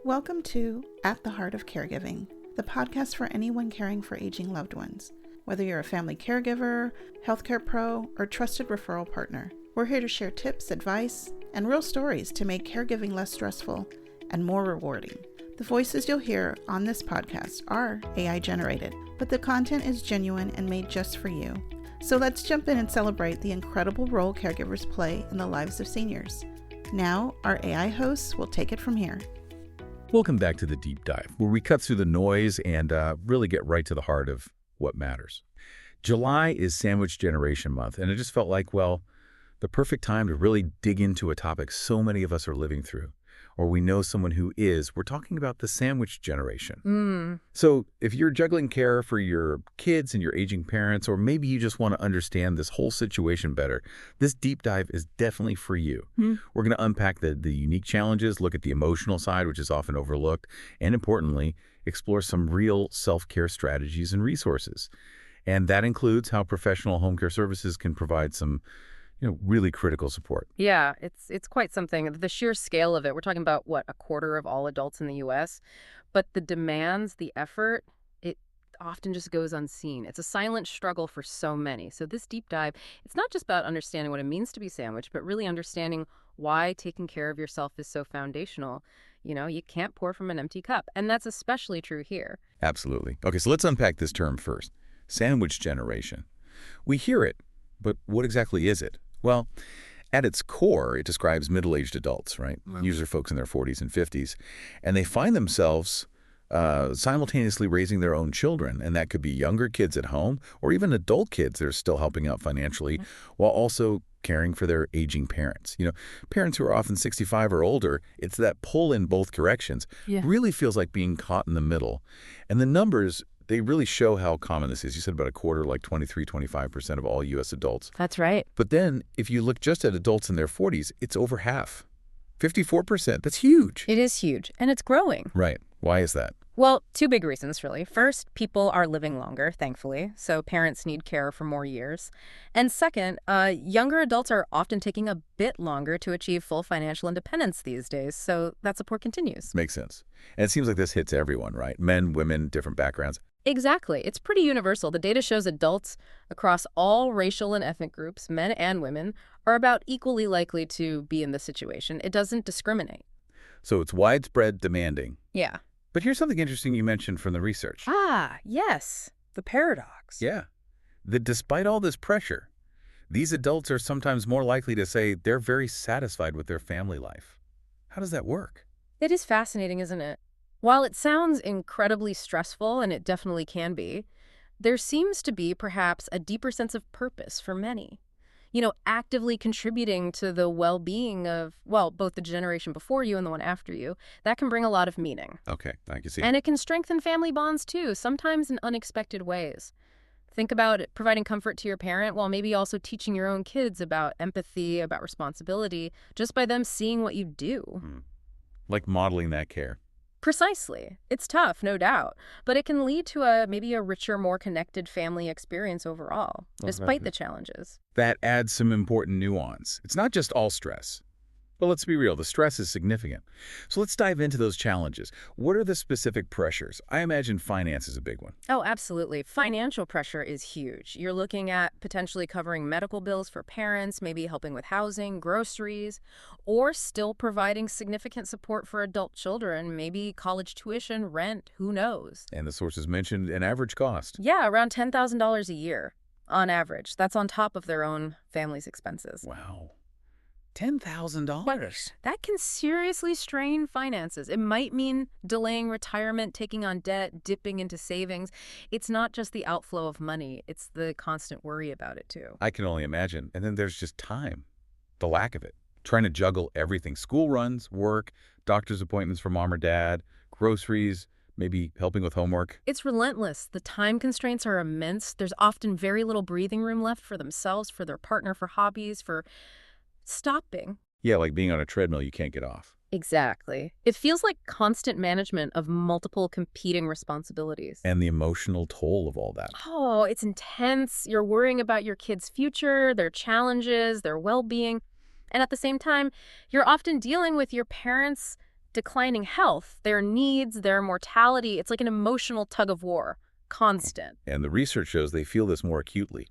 Welcome to At the Heart of Caregiving, the podcast for anyone caring for aging loved ones. Whether you're a family caregiver, healthcare pro, or trusted referral partner, we're here to share tips, advice, and real stories to make caregiving less stressful and more rewarding. The voices you'll hear on this podcast are AI generated, but the content is genuine and made just for you. So let's jump in and celebrate the incredible role caregivers play in the lives of seniors. Now, our AI hosts will take it from here. Welcome back to the Deep Dive, where we cut through the noise and really get right to the heart of what matters. July is Sandwich Generation Month, and it just felt like, well, the perfect time to really dig into a topic so many of us are living through, or we know someone who is. We're talking about the sandwich generation. So if you're juggling care for your kids and your aging parents, or maybe you just want to understand this whole situation better, this deep dive is definitely for you. We're going to unpack the unique challenges, look at the emotional side, which is often overlooked, and importantly, explore some real self-care strategies and resources. And that includes how professional home care services can provide some really critical support. Yeah, it's quite something. The sheer scale of it, we're talking about, what, a quarter of all adults in the U.S.? But the demands, the effort, it often just goes unseen. It's a silent struggle for so many. So this deep dive, it's not just about understanding what it means to be sandwiched, but really understanding why taking care of yourself is so foundational. You can't pour from an empty cup. And that's especially true here. Absolutely. Okay, so let's unpack this term first. Sandwich generation. We hear it, but what exactly is it? Well, at its core, it describes middle-aged adults, right? Usually folks in their 40s and 50s. And they find themselves simultaneously raising their own children. And that could be younger kids at home or even adult kids that are still helping out financially while also caring for their aging parents. Parents who are often 65 or older, it's that pull in both directions. Really feels like being caught in the middle. And the numbers, they really show how common this is. You said about a quarter, like 23-25% of all U.S. adults. That's right. But then if you look just at adults in their 40s, it's over half. 54%. That's huge. It is huge, and it's growing. Right. Why is that? Well, two big reasons, really. First, people are living longer, thankfully, so parents need care for more years. And second, younger adults are often taking a bit longer to achieve full financial independence these days, so that support continues. Makes sense. And it seems like this hits everyone, right? Men, women, different backgrounds. Exactly. It's pretty universal. The data shows adults across all racial and ethnic groups, men and women, are about equally likely to be in this situation. It doesn't discriminate. So it's widespread, demanding. Yeah. But here's something interesting you mentioned from the research. Yes. The paradox. Yeah. That despite all this pressure, these adults are sometimes more likely to say they're very satisfied with their family life. How does that work? It is fascinating, isn't it? While it sounds incredibly stressful, and it definitely can be, there seems to be perhaps a deeper sense of purpose for many. Actively contributing to the well-being of, both the generation before you and the one after you. That can bring a lot of meaning. Okay, I can see. And it can strengthen family bonds, too, sometimes in unexpected ways. Think about it, providing comfort to your parent while maybe also teaching your own kids about empathy, about responsibility, just by them seeing what you do. Like modeling that care. Precisely. It's tough, no doubt, but it can lead to maybe a richer, more connected family experience overall, despite the challenges. That adds some important nuance. It's not just all stress. But let's be real, the stress is significant. So let's dive into those challenges. What are the specific pressures? I imagine finance is a big one. Oh, absolutely. Financial pressure is huge. You're looking at potentially covering medical bills for parents, maybe helping with housing, groceries, or still providing significant support for adult children, maybe college tuition, rent, who knows? And the sources mentioned an average cost. Yeah, around $10,000 a year on average. That's on top of their own family's expenses. Wow. $10,000. That can seriously strain finances. It might mean delaying retirement, taking on debt, dipping into savings. It's not just the outflow of money. It's the constant worry about it, too. I can only imagine. And then there's just time, the lack of it. Trying to juggle everything. School runs, work, doctor's appointments for mom or dad, groceries, maybe helping with homework. It's relentless. The time constraints are immense. There's often very little breathing room left for themselves, for their partner, for hobbies, for stopping. Yeah, like being on a treadmill you can't get off. Exactly. It feels like constant management of multiple competing responsibilities. And the emotional toll of all that. Oh, it's intense. You're worrying about your kids' future, their challenges, their well-being. And at the same time, you're often dealing with your parents' declining health, their needs, their mortality. It's like an emotional tug of war, constant. And the research shows they feel this more acutely.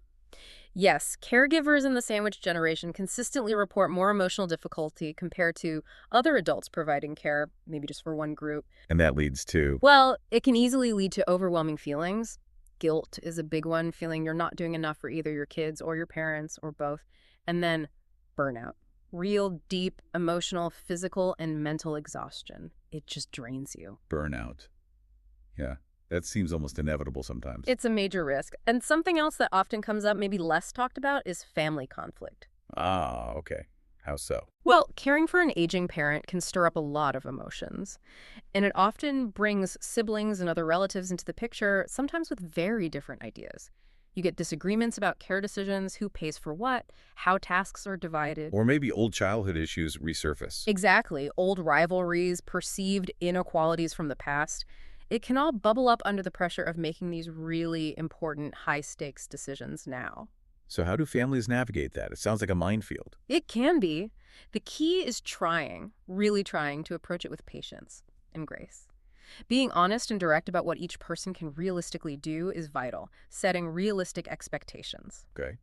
Yes, caregivers in the sandwich generation consistently report more emotional difficulty compared to other adults providing care, maybe just for one group. And that leads to, Well, it can easily lead to overwhelming feelings. Guilt is a big one, feeling you're not doing enough for either your kids or your parents or both. And then burnout. Real, deep, emotional, physical, and mental exhaustion. It just drains you. burnout. Yeah, that seems almost inevitable sometimes. It's a major risk. And something else that often comes up, maybe less talked about, is family conflict. Ah, okay. How so? Well, caring for an aging parent can stir up a lot of emotions. And it often brings siblings and other relatives into the picture, sometimes with very different ideas. You get disagreements about care decisions, who pays for what, how tasks are divided. Or maybe old childhood issues resurface. Exactly. Old rivalries, perceived inequalities from the past. It can all bubble up under the pressure of making these really important, high-stakes decisions now. So how do families navigate that? It sounds like a minefield. It can be. The key is trying, really trying to approach it with patience and grace. Being honest and direct about what each person can realistically do is vital, setting realistic expectations. Okay.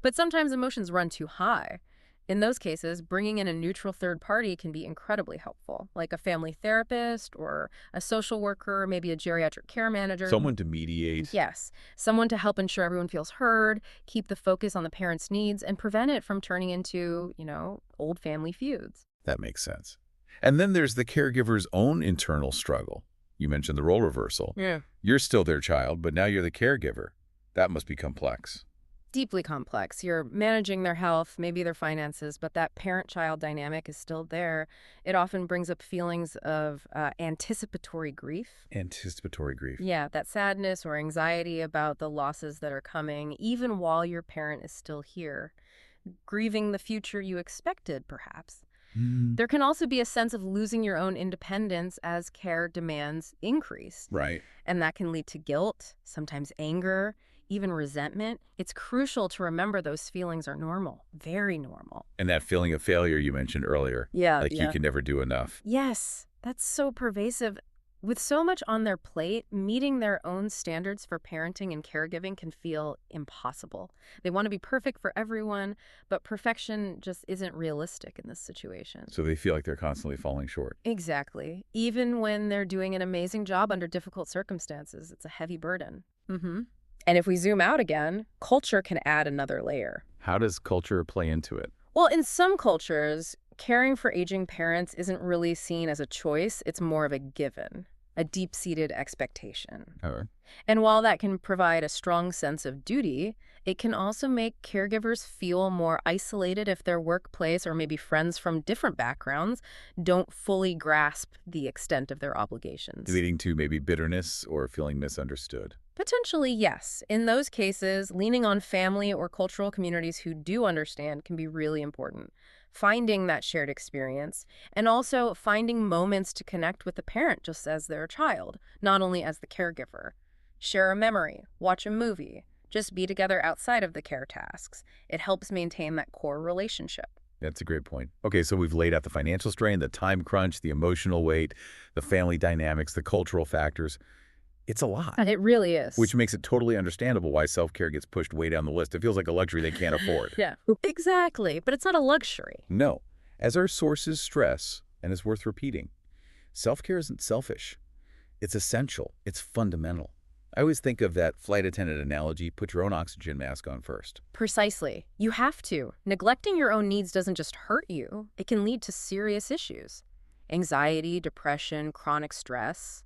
But sometimes emotions run too high. In those cases, bringing in a neutral third party can be incredibly helpful, like a family therapist or a social worker, maybe a geriatric care manager. Someone to mediate. Yes, someone to help ensure everyone feels heard, keep the focus on the parent's needs, and prevent it from turning into, old family feuds. That makes sense. And then there's the caregiver's own internal struggle. You mentioned the role reversal. Yeah. You're still their child, but now you're the caregiver. That must be complex. Deeply complex. You're managing their health, maybe their finances, but that parent-child dynamic is still there. It often brings up feelings of anticipatory grief. Anticipatory grief. Yeah, that sadness or anxiety about the losses that are coming, even while your parent is still here. Grieving the future you expected, perhaps. There can also be a sense of losing your own independence as care demands increase. Right. And that can lead to guilt, sometimes anger, even resentment. It's crucial to remember those feelings are normal, very normal. And that feeling of failure you mentioned earlier. Yeah, You can never do enough. Yes, that's so pervasive. With so much on their plate, meeting their own standards for parenting and caregiving can feel impossible. They want to be perfect for everyone, but perfection just isn't realistic in this situation. So they feel like they're constantly falling short. Exactly. Even when they're doing an amazing job under difficult circumstances, it's a heavy burden. And if we zoom out again, culture can add another layer. How does culture play into it? Well, in some cultures, caring for aging parents isn't really seen as a choice. It's more of a given, a deep-seated expectation. And while that can provide a strong sense of duty, it can also make caregivers feel more isolated if their workplace or maybe friends from different backgrounds don't fully grasp the extent of their obligations. Leading to maybe bitterness or feeling misunderstood. Potentially, yes. In those cases, leaning on family or cultural communities who do understand can be really important. Finding that shared experience, and also finding moments to connect with the parent just as their child, not only as the caregiver. Share a memory, watch a movie, just be together outside of the care tasks. It helps maintain that core relationship. That's a great point. Okay, so we've laid out the financial strain, the time crunch, the emotional weight, the family dynamics, the cultural factors. It's a lot. It really is. Which makes it totally understandable why self-care gets pushed way down the list. It feels like a luxury they can't afford. Yeah, exactly. But it's not a luxury. No. As our sources stress, and it's worth repeating, self-care isn't selfish. It's essential. It's fundamental. I always think of that flight attendant analogy, put your own oxygen mask on first. Precisely. You have to. Neglecting your own needs doesn't just hurt you. It can lead to serious issues. Anxiety, depression, chronic stress.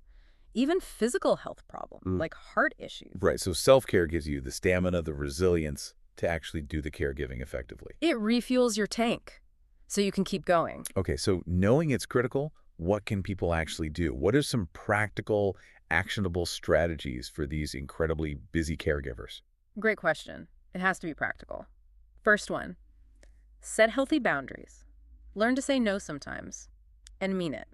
Even physical health problems, like heart issues. Right, so self-care gives you the stamina, the resilience to actually do the caregiving effectively. It refuels your tank, so you can keep going. Okay, so knowing it's critical, what can people actually do? What are some practical, actionable strategies for these incredibly busy caregivers? Great question. It has to be practical. First one, set healthy boundaries. Learn to say no sometimes, and mean it.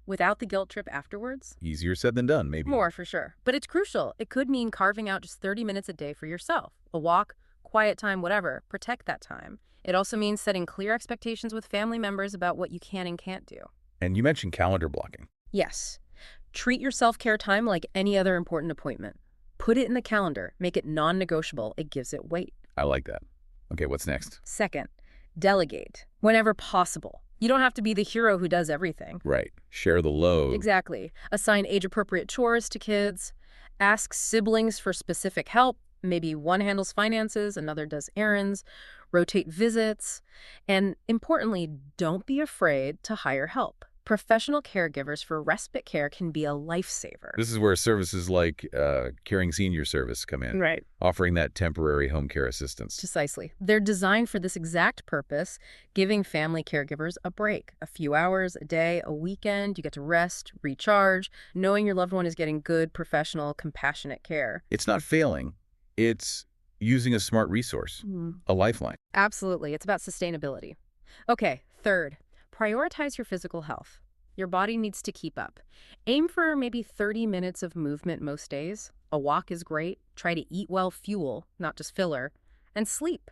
Without the guilt trip afterwards? Easier said than done, maybe. More, for sure. But it's crucial. It could mean carving out just 30 minutes a day for yourself. A walk, quiet time, whatever. Protect that time. It also means setting clear expectations with family members about what you can and can't do. And you mentioned calendar blocking. Yes. Treat your self-care time like any other important appointment. Put it in the calendar. Make it non-negotiable. It gives it weight. I like that. Okay, what's next? Second, delegate whenever possible. You don't have to be the hero who does everything. Right. Share the load. Exactly. Assign age-appropriate chores to kids. Ask siblings for specific help. Maybe one handles finances, another does errands. Rotate visits. And importantly, don't be afraid to hire help. Professional caregivers for respite care can be a lifesaver. This is where services like Caring Senior Service come in, Right. offering that temporary home care assistance. Precisely. They're designed for this exact purpose, giving family caregivers a break. A few hours, a day, a weekend. You get to rest, recharge, knowing your loved one is getting good, professional, compassionate care. It's not failing. It's using a smart resource, a lifeline. Absolutely. It's about sustainability. Okay, third, prioritize your physical health. Your body needs to keep up. Aim for maybe 30 minutes of movement most days. A walk is great. Try to eat well, fuel, not just filler. And sleep.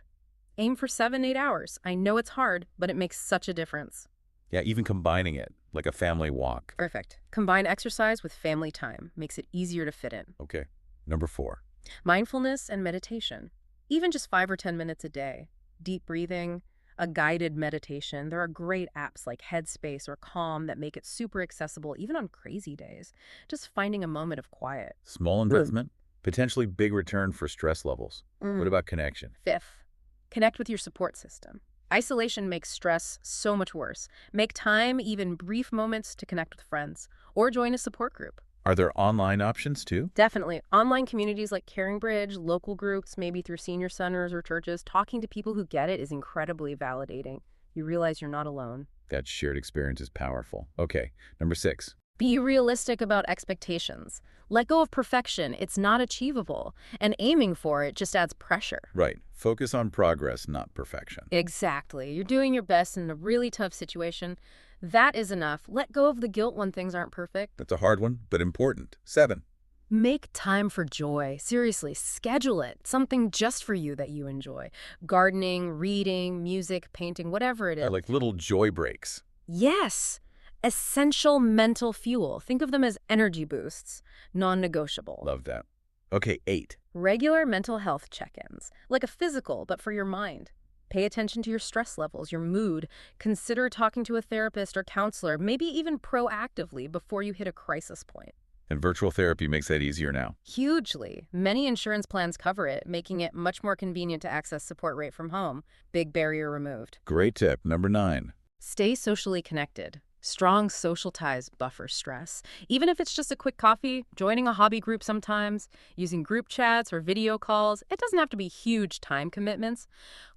Aim for 7-8 hours. I know it's hard, but it makes such a difference. Yeah, even combining it, like a family walk. Perfect. Combine exercise with family time. Makes it easier to fit in. Okay, number 4. Mindfulness and meditation. Even just 5 or 10 minutes a day. Deep breathing, a guided meditation. There are great apps like Headspace or Calm that make it super accessible even on crazy days. Just finding a moment of quiet. Small investment, potentially big return for stress levels. What about connection? Fifth, connect with your support system. Isolation makes stress so much worse. Make time, even brief moments, to connect with friends or join a support group. Are there online options too? Definitely. Online communities like Caring Bridge, local groups, maybe through senior centers or churches, talking to people who get it is incredibly validating. You realize you're not alone. That shared experience is powerful. Okay, number 6. Be realistic about expectations. Let go of perfection. It's not achievable. And aiming for it just adds pressure. Right. Focus on progress, not perfection. Exactly. You're doing your best in a really tough situation. That is enough. Let go of the guilt when things aren't perfect. That's a hard one, but important. 7. Make time for joy. Seriously, schedule it. Something just for you that you enjoy. Gardening, reading, music, painting, whatever it is. Like little joy breaks. Yes. Essential mental fuel. Think of them as energy boosts. Non-negotiable. Love that. Okay, 8. Regular mental health check-ins. Like a physical, but for your mind. Pay attention to your stress levels, your mood. Consider talking to a therapist or counselor, maybe even proactively before you hit a crisis point. And virtual therapy makes that easier now. Hugely. Many insurance plans cover it, making it much more convenient to access support right from home. Big barrier removed. Great tip. Number 9. Stay socially connected. Strong social ties buffer stress. Even if it's just a quick coffee, joining a hobby group sometimes, using group chats or video calls, it doesn't have to be huge time commitments.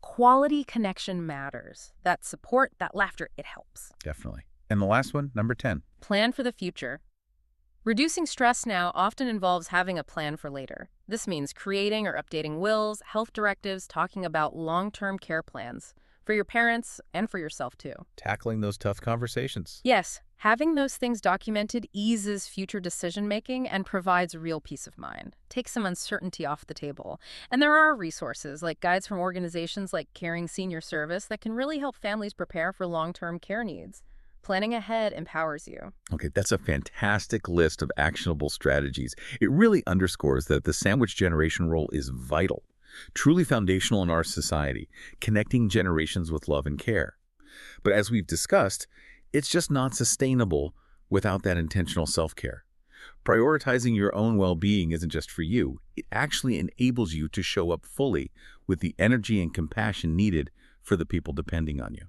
Quality connection matters. That support, that laughter, it helps. Definitely. And the last one, number 10. Plan for the future. Reducing stress now often involves having a plan for later. This means creating or updating wills, health directives, talking about long-term care plans. For your parents and for yourself, too. Tackling those tough conversations. Yes, having those things documented eases future decision-making and provides real peace of mind. Takes some uncertainty off the table. And there are resources like guides from organizations like Caring Senior Service that can really help families prepare for long-term care needs. Planning ahead empowers you. Okay, that's a fantastic list of actionable strategies. It really underscores that the sandwich generation role is vital. Truly foundational in our society, connecting generations with love and care. But as we've discussed, it's just not sustainable without that intentional self-care. Prioritizing your own well-being isn't just for you. It actually enables you to show up fully with the energy and compassion needed for the people depending on you.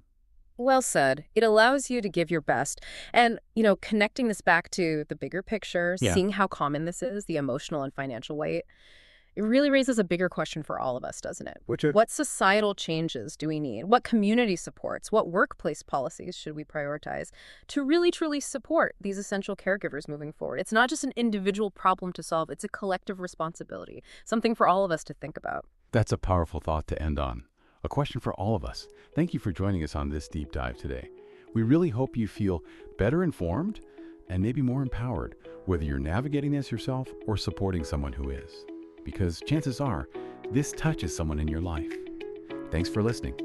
Well said. It allows you to give your best. And, connecting this back to the bigger picture, seeing how common this is, the emotional and financial weight, it really raises a bigger question for all of us, doesn't it? What societal changes do we need? What community supports? What workplace policies should we prioritize to really, truly support these essential caregivers moving forward? It's not just an individual problem to solve. It's a collective responsibility, something for all of us to think about. That's a powerful thought to end on. A question for all of us. Thank you for joining us on this deep dive today. We really hope you feel better informed and maybe more empowered, whether you're navigating this yourself or supporting someone who is. Because chances are, this touches someone in your life. Thanks for listening.